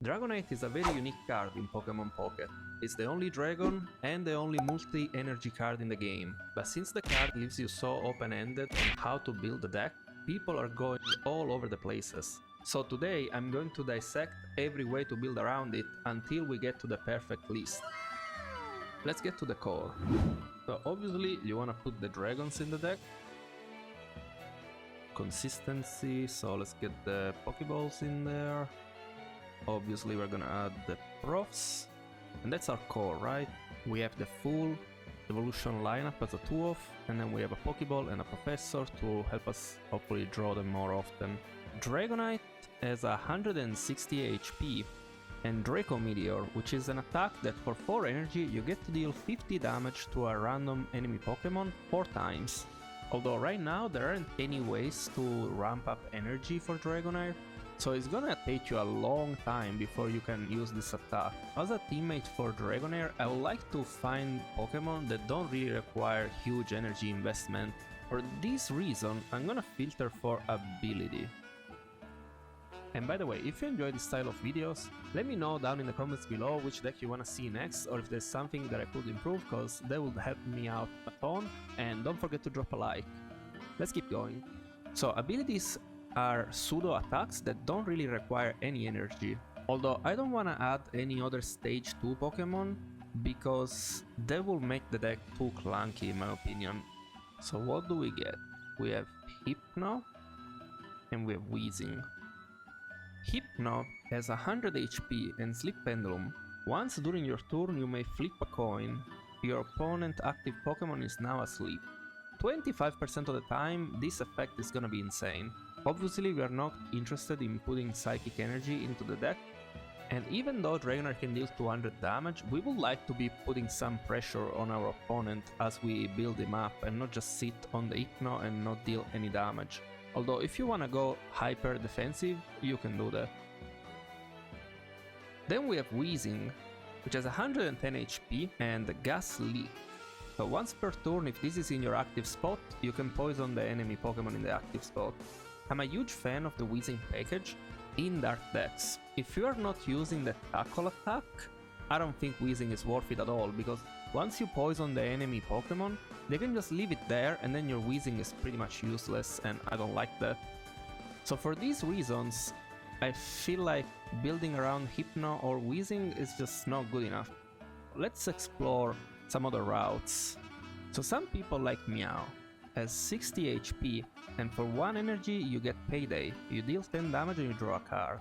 Dragonite is a very unique card in Pokémon Pocket. It's the only dragon and the only multi-energy card in the game, but since the card leaves you so open-ended on how to build the deck, people are going all over the places. So today I'm going to dissect every way to build around it until we get to the perfect list. Let's get to the core. So obviously you wanna put the dragons in the deck. Consistency, so let's get the Pokeballs in there. Obviously we're gonna add the profs, and that's our core, right? We have the full evolution lineup as a 2-off, and then we have a Pokeball and a Professor to help us hopefully draw them more often. Dragonite has 160 HP, and Draco Meteor, which is an attack that for 4 energy you get to deal 50 damage to a random enemy Pokemon 4 times. Although right now there aren't any ways to ramp up energy for Dragonair, so it's gonna take you a long time before you can use this attack. As a teammate for Dragonair, I would like to find Pokemon that don't really require huge energy investment. For this reason, I'm gonna filter for ability. And by the way, if you enjoy this style of videos, let me know down in the comments below which deck you wanna see next, or if there's something that I could improve, cause that would help me out a ton, and don't forget to drop a like. Let's keep going. So abilities are pseudo attacks that don't really require any energy. Although I don't wanna add any other stage 2 Pokemon, because that will make the deck too clunky in my opinion. So what do we get? We have Hypno, and we have Weezing. Hypno has 100 HP and Sleep Pendulum. Once during your turn you may flip a coin. Your opponent active Pokemon is now asleep. 25% of the time this effect is gonna be insane. Obviously we are not interested in putting Psychic Energy into the deck, and even though Dragonair can deal 200 damage, we would like to be putting some pressure on our opponent as we build him up and not just sit on the Hypno and not deal any damage. Although if you wanna go hyper defensive, you can do that. Then we have Weezing, which has 110 HP and Gas Leak. So once per turn, if this is in your active spot, you can poison the enemy Pokemon in the active spot. I'm a huge fan of the Weezing package in dark decks. If you are not using the tackle attack, I don't think Weezing is worth it at all, because once you poison the enemy Pokemon, they can just leave it there and then your Weezing is pretty much useless, and I don't like that. So for these reasons, I feel like building around Hypno or Weezing is just not good enough. Let's explore some other routes. So some people like Meow has 60 HP, and for 1 energy you get Payday. You deal 10 damage and you draw a card.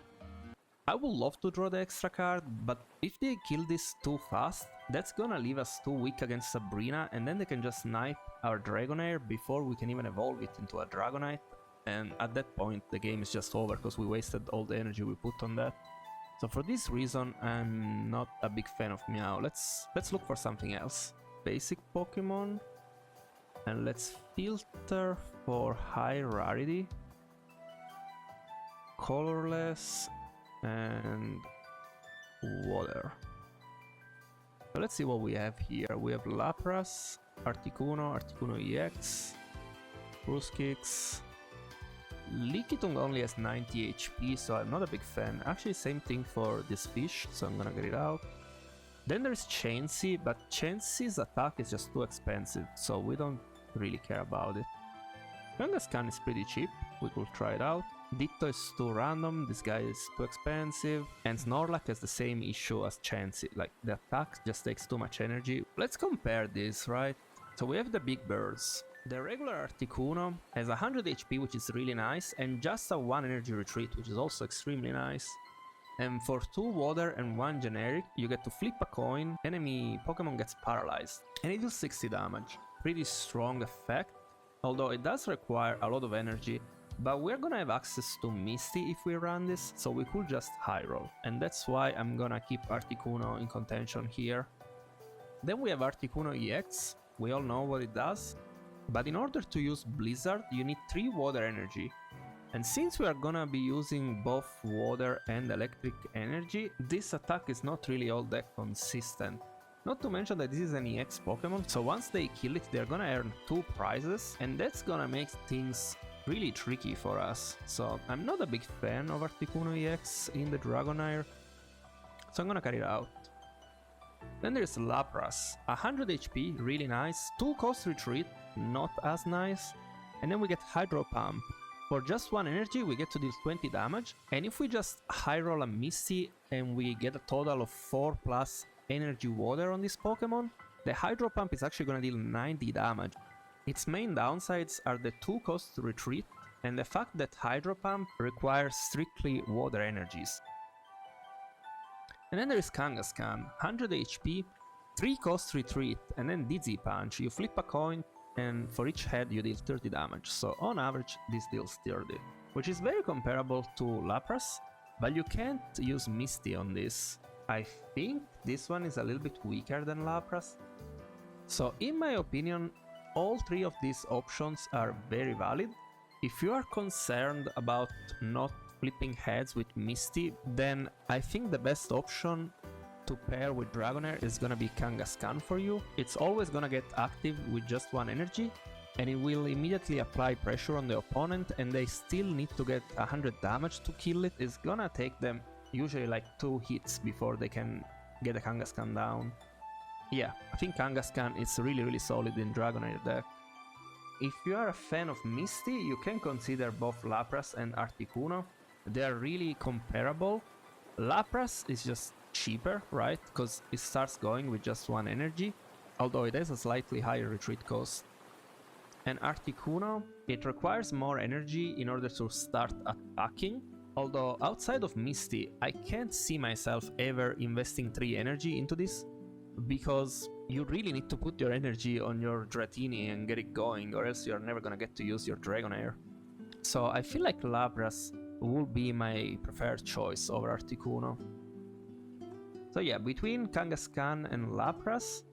I would love to draw the extra card, but if they kill this too fast, that's gonna leave us too weak against Sabrina, and then they can just snipe our Dragonair before we can even evolve it into a Dragonite, and at that point the game is just over because we wasted all the energy we put on that. So for this reason I'm not a big fan of Meow. Let's look for something else. Basic Pokemon, and let's filter for high rarity, colorless, and water. So let's see what we have here. We have Lapras, Articuno, Articuno EX, Bruskix. Lickitung only has 90 HP, so I'm not a big fan. Actually, same thing for this fish, so I'm gonna get it out. Then there's Chansey, but Chansey's attack is just too expensive, so we don't really care about it. Kangaskhan is pretty cheap, we could try it out. Ditto is too random, this guy is too expensive, and Snorlax has the same issue as Chansey, like the attack just takes too much energy. Let's compare this, right? So we have the big birds. The regular Articuno has 100 HP, which is really nice, and just a 1 energy retreat, which is also extremely nice. And for 2 water and 1 generic, you get to flip a coin, enemy Pokemon gets paralyzed, and it deals 60 damage. Pretty strong effect, although it does require a lot of energy, but we're gonna have access to Misty if we run this, so we could just high roll, and that's why I'm gonna keep Articuno in contention here. Then we have Articuno EX, we all know what it does, but in order to use Blizzard you need 3 water energy. And since we are gonna be using both water and electric energy, this attack is not really all that consistent. Not to mention that this is an EX Pokemon, so once they kill it they're gonna earn 2 prizes, and that's gonna make things really tricky for us. So I'm not a big fan of Articuno EX in the Dragonair, so I'm gonna carry it out. Then there's Lapras, 100 HP, really nice, 2 cost retreat, not as nice, and then we get Hydro Pump. For just 1 energy we get to deal 20 damage, and if we just high roll a Misty and we get a total of 4 plus energy water on this Pokemon, the Hydro Pump is actually gonna deal 90 damage. Its main downsides are the 2 cost retreat and the fact that Hydro Pump requires strictly water energies. And then there is Kangaskhan, 100 HP, 3 cost retreat, and then Dizzy Punch. You flip a coin, and for each head you deal 30 damage, so on average this deals 30, which is very comparable to Lapras, but you can't use Misty on this. I think this one is a little bit weaker than Lapras. So in my opinion, all 3 of these options are very valid. If you are concerned about not flipping heads with Misty, then I think the best option to pair with Dragonair is gonna be Kangaskhan for you. It's always gonna get active with just 1 energy, and it will immediately apply pressure on the opponent, and they still need to get 100 damage to kill it. It's gonna take them usually like 2 hits before they can get a Kangaskhan down. Yeah, I think Kangaskhan is really solid in Dragonair deck. If you are a fan of Misty, you can consider both Lapras and Articuno. They are really comparable. Lapras is just cheaper, right? Because it starts going with just 1 energy, although it has a slightly higher retreat cost. And Articuno, it requires more energy in order to start attacking, although outside of Misty, I can't see myself ever investing 3 energy into this, because you really need to put your energy on your Dratini and get it going, or else you're never gonna get to use your Dragonair. So I feel like Lapras will be my preferred choice over Articuno. So yeah, between Kangaskhan and Lapras,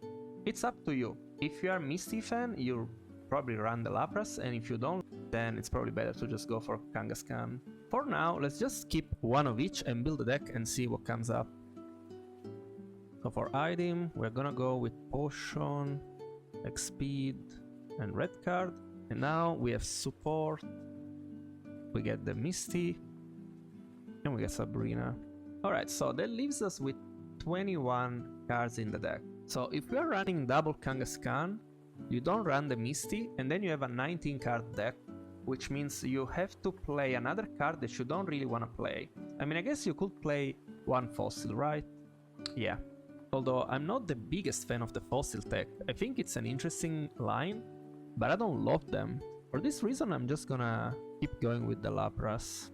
it's up to you. If you are a Misty fan, you'll probably run the Lapras, and if you don't, then it's probably better to just go for Kangaskhan. For now, let's just keep 1 of each and build a deck and see what comes up. So for item, we're gonna go with Potion, X-Speed, and Red Card. And now we have Support, we get the Misty, and we get Sabrina. Alright, so that leaves us with 21 cards in the deck. So if we are running double Kangaskhan, you don't run the Misty, and then you have a 19 card deck, which means you have to play another card that you don't really want to play. I mean, I guess you could play 1 Fossil, right? Yeah. Although I'm not the biggest fan of the Fossil tech. I think it's an interesting line, but I don't love them. For this reason, I'm just gonna keep going with the Lapras.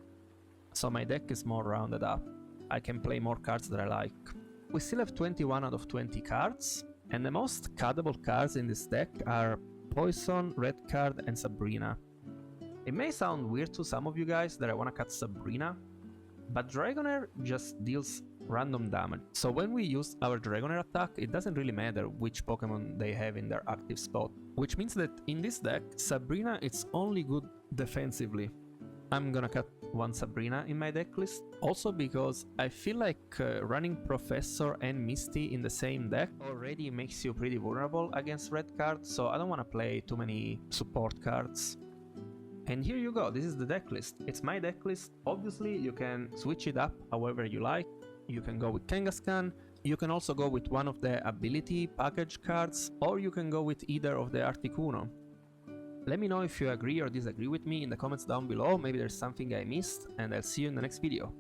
So my deck is more rounded up. I can play more cards that I like. We still have 21 out of 20 cards, and the most cuttable cards in this deck are Poison, Red Card, and Sabrina. It may sound weird to some of you guys that I want to cut Sabrina, but Dragonair just deals random damage. So when we use our Dragonair attack, it doesn't really matter which Pokemon they have in their active spot. Which means that in this deck, Sabrina is only good defensively. I'm gonna cut 1 Sabrina in my deck list. Also because I feel like running Professor and Misty in the same deck already makes you pretty vulnerable against Red Card, so I don't want to play too many support cards. And here you go, this is the deck list. It's my deck list. Obviously you can switch it up however you like. You can go with Kangaskhan, you can also go with one of the ability package cards, or you can go with either of the Articuno. Let me know if you agree or disagree with me in the comments down below. Maybe there's something I missed, and I'll see you in the next video.